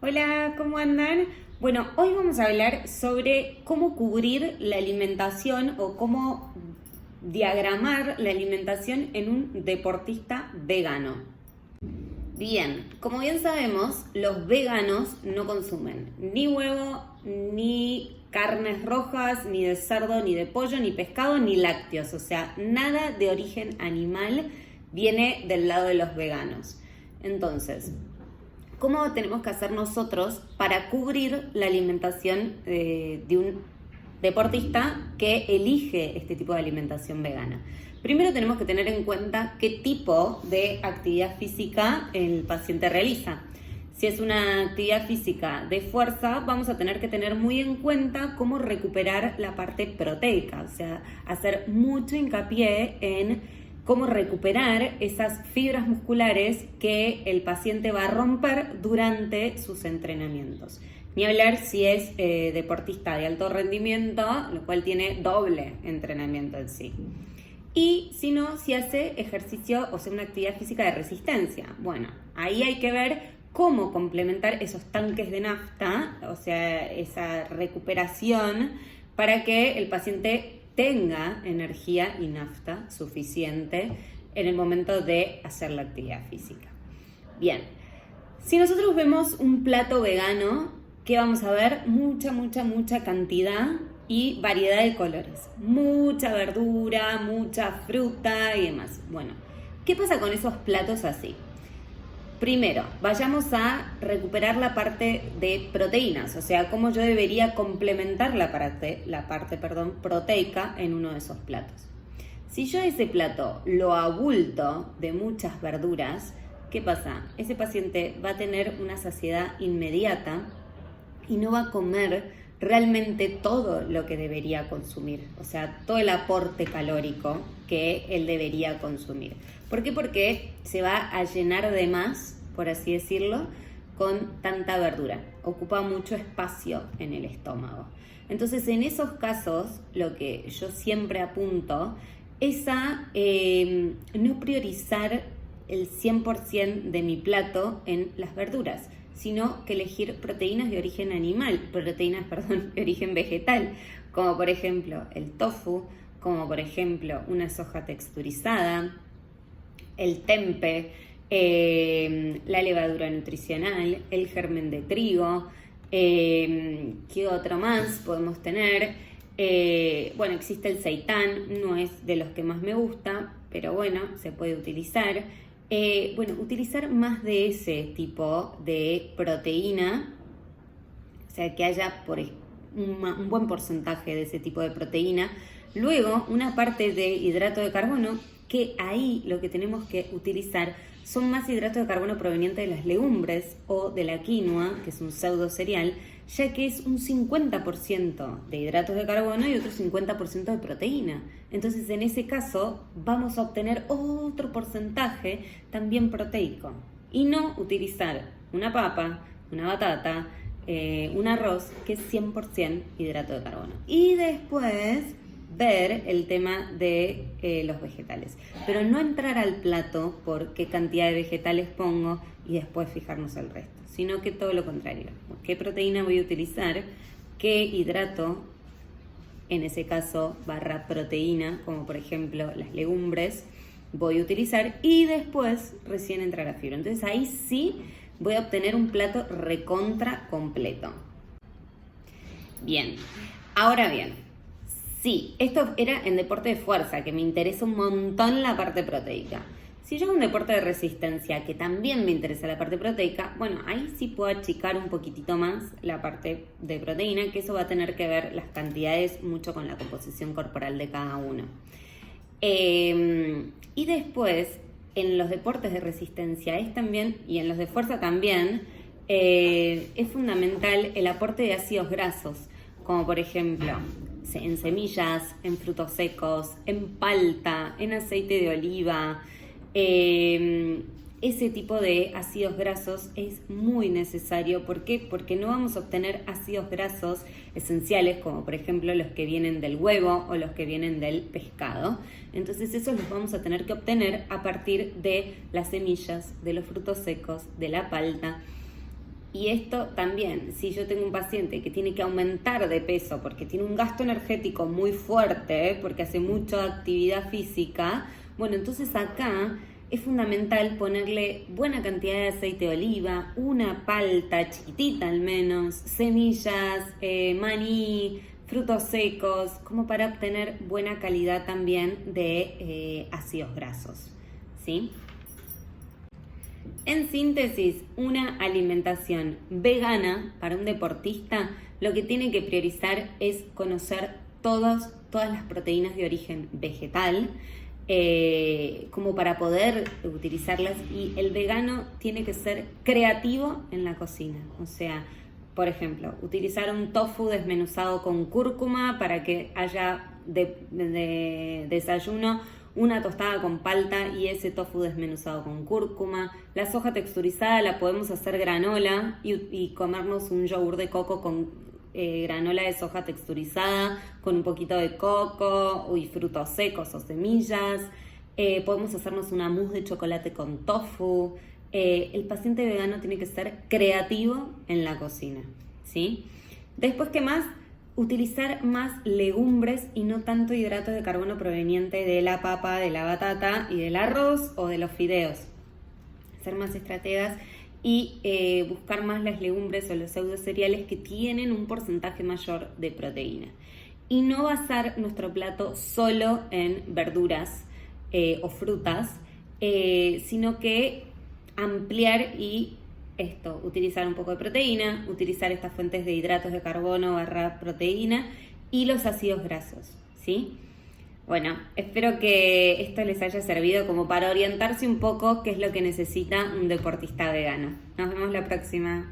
Hola, ¿cómo andan? Bueno, hoy vamos a hablar sobre cómo cubrir la alimentación o cómo diagramar la alimentación en un deportista vegano. Bien, como bien sabemos, los veganos no consumen ni huevo, ni carnes rojas, ni de cerdo, ni de pollo, ni pescado, ni lácteos. O sea, nada de origen animal viene del lado de los veganos. Entonces, ¿cómo tenemos que hacer nosotros para cubrir la alimentación de un deportista que elige este tipo de alimentación vegana? Primero tenemos que tener en cuenta qué tipo de actividad física el paciente realiza. Si es una actividad física de fuerza, vamos a tener que tener muy en cuenta cómo recuperar la parte proteica, o sea, hacer mucho hincapié en cómo recuperar esas fibras musculares que el paciente va a romper durante sus entrenamientos. Ni hablar si es deportista de alto rendimiento, lo cual tiene doble entrenamiento en sí. Y si no, si hace ejercicio, o sea, una actividad física de resistencia. Bueno, ahí hay que ver cómo complementar esos tanques de nafta, o sea, esa recuperación, para que el paciente tenga energía y nafta suficiente en el momento de hacer la actividad física. Bien, si nosotros vemos un plato vegano, ¿qué vamos a ver? Mucha cantidad y variedad de colores. Mucha verdura, mucha fruta y demás. Bueno, ¿qué pasa con esos platos así? Primero, vayamos a recuperar la parte de proteínas, o sea, cómo yo debería complementar la parte proteica en uno de esos platos. Si yo ese plato lo abulto de muchas verduras, ¿qué pasa? Ese paciente va a tener una saciedad inmediata y no va a comer realmente todo lo que debería consumir, o sea, todo el aporte calórico que él debería consumir. ¿Por qué? Porque se va a llenar de más, por así decirlo, con tanta verdura. Ocupa mucho espacio en el estómago. Entonces, en esos casos, lo que yo siempre apunto es a no priorizar el 100% de mi plato en las verduras, sino que elegir proteínas de origen de origen vegetal, como por ejemplo el tofu, como por ejemplo una soja texturizada, el tempe, la levadura nutricional, el germen de trigo, ¿qué otro más podemos tener? Bueno, existe el seitán, no es de los que más me gusta, pero bueno, se puede utilizar. Utilizar más de ese tipo de proteína, o sea, que haya un buen porcentaje de ese tipo de proteína. Luego, una parte de hidrato de carbono, que ahí lo que tenemos que utilizar son más hidratos de carbono provenientes de las legumbres o de la quinoa, que es un pseudo cereal, ya que es un 50% de hidratos de carbono y otro 50% de proteína. Entonces, en ese caso, vamos a obtener otro porcentaje también proteico. Y no utilizar una papa, una batata, un arroz, que es 100% hidrato de carbono. Y después ver el tema de los vegetales, pero no entrar al plato por qué cantidad de vegetales pongo y después fijarnos el resto, sino que todo lo contrario, qué proteína voy a utilizar, qué hidrato, en ese caso proteína, como por ejemplo las legumbres, voy a utilizar y después recién entra la fibra. Entonces ahí sí voy a obtener un plato recontra completo. Bien, ahora bien, sí, esto era en deporte de fuerza, que me interesa un montón la parte proteica. Si yo hago un deporte de resistencia, que también me interesa la parte proteica, bueno, ahí sí puedo achicar un poquitito más la parte de proteína, que eso va a tener que ver las cantidades mucho con la composición corporal de cada uno. Y después, en los deportes de resistencia es también, y en los de fuerza también, es fundamental el aporte de ácidos grasos, como por ejemplo en semillas, en frutos secos, en palta, en aceite de oliva. Ese tipo de ácidos grasos es muy necesario. ¿Por qué? Porque no vamos a obtener ácidos grasos esenciales, como por ejemplo los que vienen del huevo o los que vienen del pescado. Entonces esos los vamos a tener que obtener a partir de las semillas, de los frutos secos, de la palta. Y esto también, si yo tengo un paciente que tiene que aumentar de peso porque tiene un gasto energético muy fuerte, porque hace mucha actividad física, bueno, entonces acá es fundamental ponerle buena cantidad de aceite de oliva, una palta chiquitita al menos, semillas, maní, frutos secos, como para obtener buena calidad también de ácidos grasos, ¿sí? En síntesis, una alimentación vegana para un deportista lo que tiene que priorizar es conocer todas las proteínas de origen vegetal, como para poder utilizarlas, y el vegano tiene que ser creativo en la cocina, o sea, por ejemplo, utilizar un tofu desmenuzado con cúrcuma para que haya de desayuno una tostada con palta y ese tofu desmenuzado con cúrcuma. La soja texturizada la podemos hacer granola y comernos un yogur de coco con granola de soja texturizada con un poquito de coco y frutos secos o semillas. Podemos hacernos una mousse de chocolate con tofu. El paciente vegano tiene que ser creativo en la cocina, ¿sí? Después, ¿qué más? Utilizar más legumbres y no tanto hidratos de carbono proveniente de la papa, de la batata y del arroz o de los fideos. Ser más estrategas y buscar más las legumbres o los pseudocereales que tienen un porcentaje mayor de proteína. Y no basar nuestro plato solo en verduras o frutas, sino que ampliar y utilizar un poco de proteína, utilizar estas fuentes de hidratos de carbono / proteína y los ácidos grasos, ¿sí? Bueno, espero que esto les haya servido como para orientarse un poco qué es lo que necesita un deportista vegano. Nos vemos la próxima.